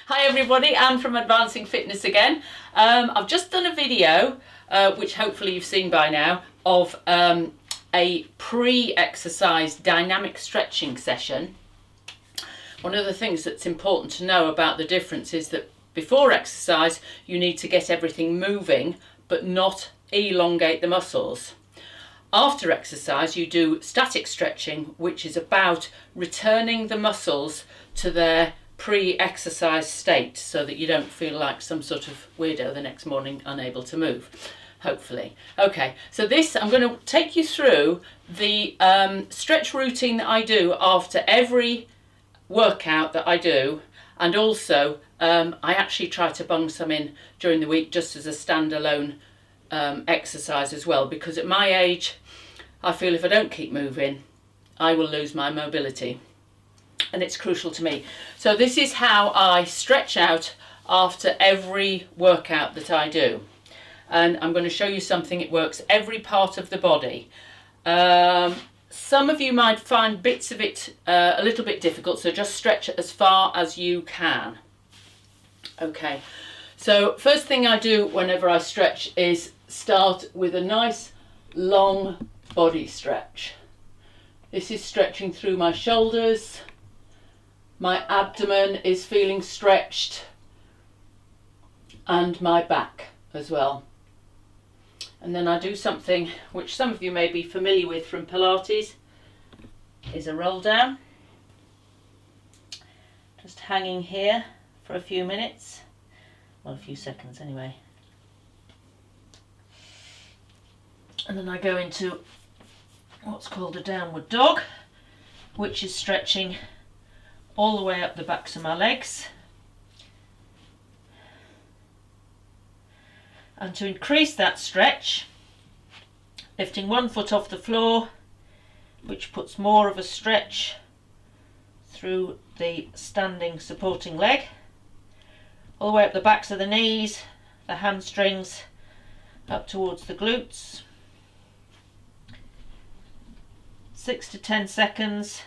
Hi everybody, Anne from Advancing Fitness again. I've just done a video, which hopefully you've seen by now, of a pre-exercise dynamic stretching session. One of the things that's important to know about the difference is that before exercise you need to get everything moving but not elongate the muscles. After exercise you do static stretching, which is about returning the muscles to their pre-exercise state so that you don't feel like some sort of weirdo the next morning unable to move, hopefully. Okay, so I'm going to take you through the stretch routine that I do after every workout that I do, and also I actually try to bung some in during the week just as a standalone exercise as well, because at my age I feel if I don't keep moving I will lose my mobility, and it's crucial to me. So this is how I stretch out after every workout that I do, and I'm going to show you something. It works every part of the body. Some of you might find bits of it a little bit difficult, so just stretch as far as you can. Okay, so first thing I do whenever I stretch is start with a nice long body stretch. This is stretching through my shoulders. My abdomen is feeling stretched, and my back as well. And then I do something which some of you may be familiar with from Pilates, is a roll down. Just hanging here for a few minutes, well, a few seconds anyway. And then I go into what's called a downward dog, which is stretching all the way up the backs of my legs. And to increase that stretch, lifting one foot off the floor, which puts more of a stretch through the standing supporting leg, all the way up the backs of the knees, the hamstrings, up towards the glutes. 6 to 10 seconds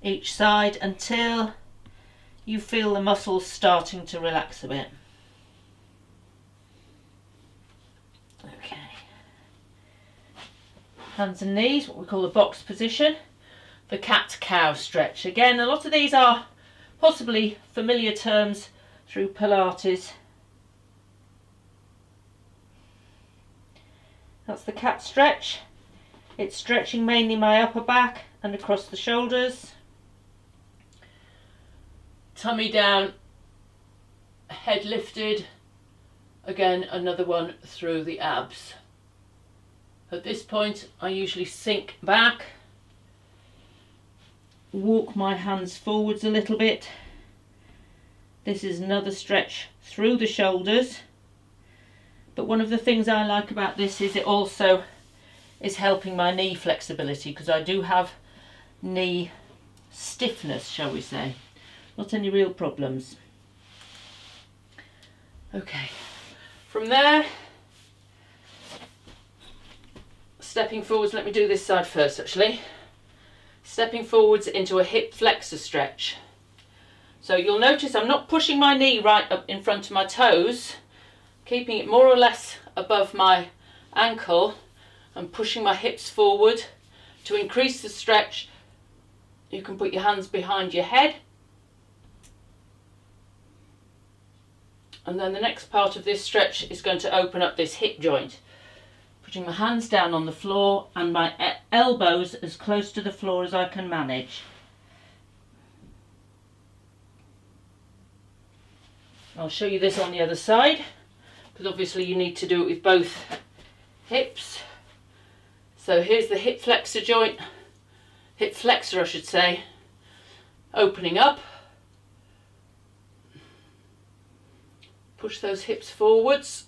each side until you feel the muscles starting to relax a bit. Okay. Hands and knees, what we call the box position, the cat-cow stretch. Again, a lot of these are possibly familiar terms through Pilates. That's the cat stretch. It's stretching mainly my upper back and across the shoulders. Tummy down, head lifted. Again, another one through the abs. At this point, I usually sink back, walk my hands forwards a little bit. This is another stretch through the shoulders. But one of the things I like about this is it also is helping my knee flexibility, because I do have knee stiffness, shall we say. Not any real problems. Okay, from there, stepping forwards, let me do this side first actually. Stepping forwards into a hip flexor stretch. So you'll notice I'm not pushing my knee right up in front of my toes, keeping it more or less above my ankle and pushing my hips forward. To increase the stretch, you can put your hands behind your head. And then the next part of this stretch is going to open up this hip joint. Putting my hands down on the floor and my elbows as close to the floor as I can manage. I'll show you this on the other side, because obviously you need to do it with both hips. So here's the hip flexor joint, hip flexor I should say, opening up. Push those hips forwards,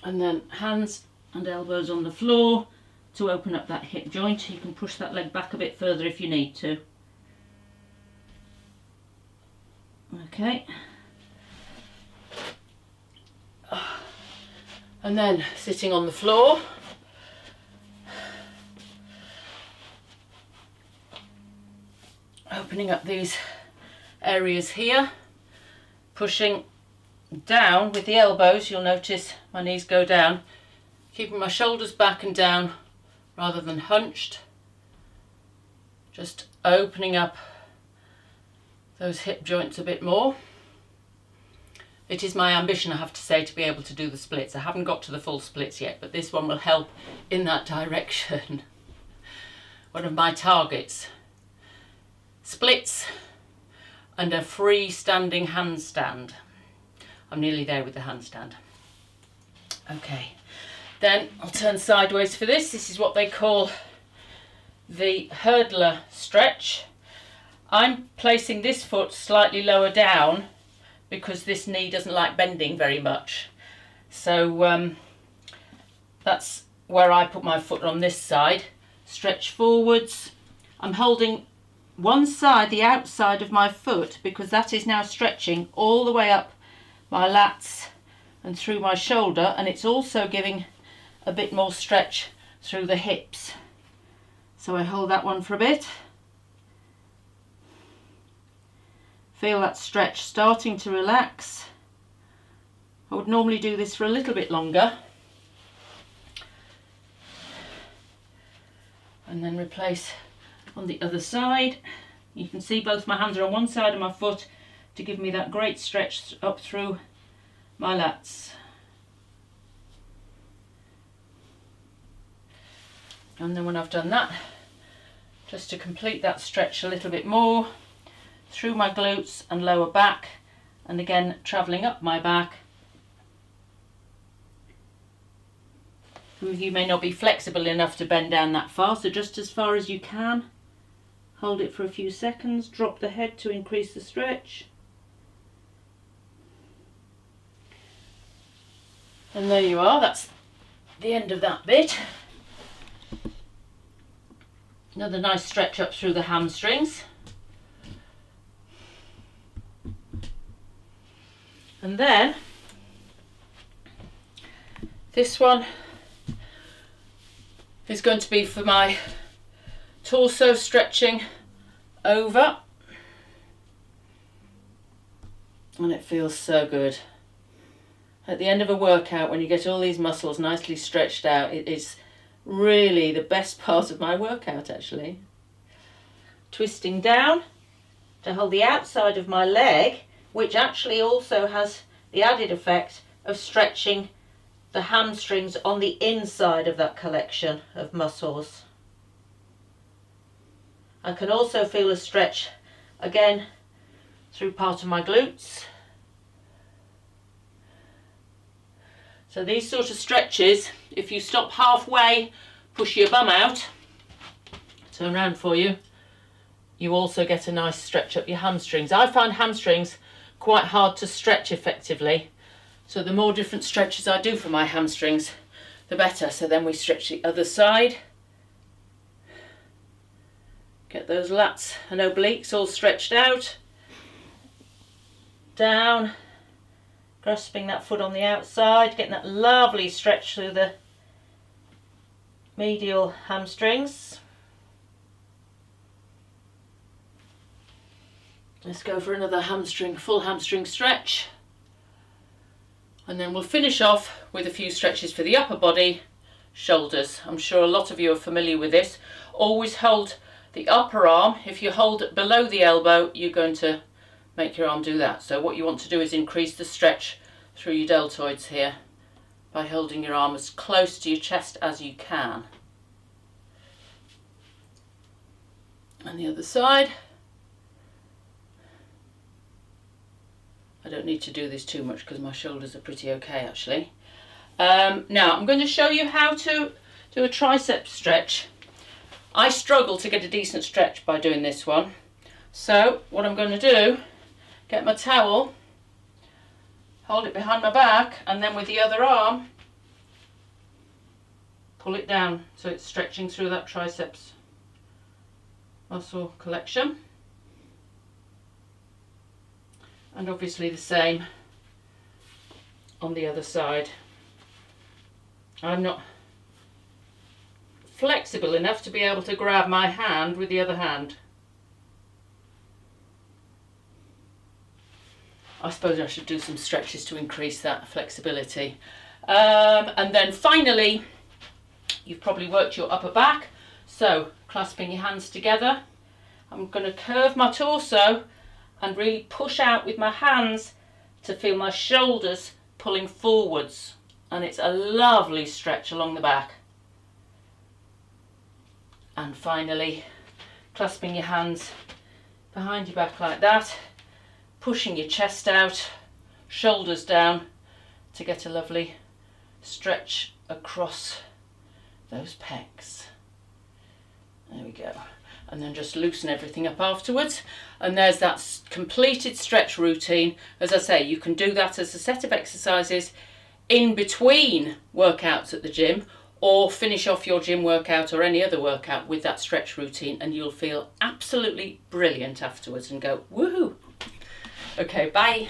and then hands and elbows on the floor to open up that hip joint. You can push that leg back a bit further if you need to. Okay. And then sitting on the floor, opening up these areas here, pushing down with the elbows. You'll notice my knees go down, keeping my shoulders back and down rather than hunched. Just opening up those hip joints a bit more. It is my ambition, I have to say, to be able to do the splits. I haven't got to the full splits yet, but this one will help in that direction. One of my targets. Splits and a freestanding handstand. I'm nearly there with the handstand. Okay, then I'll turn sideways for this. This is what they call the hurdler stretch. I'm placing this foot slightly lower down because this knee doesn't like bending very much. So that's where I put my foot on this side. Stretch forwards. I'm holding one side, the outside of my foot, because that is now stretching all the way up my lats and through my shoulder, and it's also giving a bit more stretch through the hips. So I hold that one for a bit. Feel that stretch starting to relax. I would normally do this for a little bit longer. And then replace on the other side. You can see both my hands are on one side of my foot to give me that great stretch up through my lats. And then when I've done that, just to complete that stretch a little bit more, through my glutes and lower back, and again travelling up my back. Some of you may not be flexible enough to bend down that far, so just as far as you can. Hold it for a few seconds, drop the head to increase the stretch. And there you are, that's the end of that bit. Another nice stretch up through the hamstrings. And then this one is going to be for my torso, stretching over, and it feels so good. At the end of a workout, when you get all these muscles nicely stretched out, it is really the best part of my workout, actually. Twisting down to hold the outside of my leg, which actually also has the added effect of stretching the hamstrings on the inside of that collection of muscles. I can also feel a stretch again through part of my glutes. So these sort of stretches, if you stop halfway, push your bum out, turn around for you, you also get a nice stretch up your hamstrings. I find hamstrings quite hard to stretch effectively, so the more different stretches I do for my hamstrings, the better. So then we stretch the other side. Get those lats and obliques all stretched out. Down, grasping that foot on the outside, getting that lovely stretch through the medial hamstrings. Let's go for another full hamstring stretch. And then we'll finish off with a few stretches for the upper body, shoulders. I'm sure a lot of you are familiar with this. Always hold the upper arm. If you hold it below the elbow, you're going to make your arm do that. So what you want to do is increase the stretch through your deltoids here by holding your arm as close to your chest as you can. And the other side. I don't need to do this too much because my shoulders are pretty okay, actually. Now I'm going to show you how to do a tricep stretch. I struggle to get a decent stretch by doing this one. So what I'm going to do, get my towel, hold it behind my back, and then with the other arm, pull it down so it's stretching through that triceps muscle collection. And obviously the same on the other side. I'm not flexible enough to be able to grab my hand with the other hand. I suppose I should do some stretches to increase that flexibility. And then finally, you've probably worked your upper back. So clasping your hands together, I'm going to curve my torso and really push out with my hands to feel my shoulders pulling forwards. And it's a lovely stretch along the back. And finally, clasping your hands behind your back like that, pushing your chest out, shoulders down to get a lovely stretch across those pecs. There we go. And then just loosen everything up afterwards. And there's that completed stretch routine. As I say, you can do that as a set of exercises in between workouts at the gym, or finish off your gym workout or any other workout with that stretch routine, and you'll feel absolutely brilliant afterwards and go, woohoo! Okay, bye.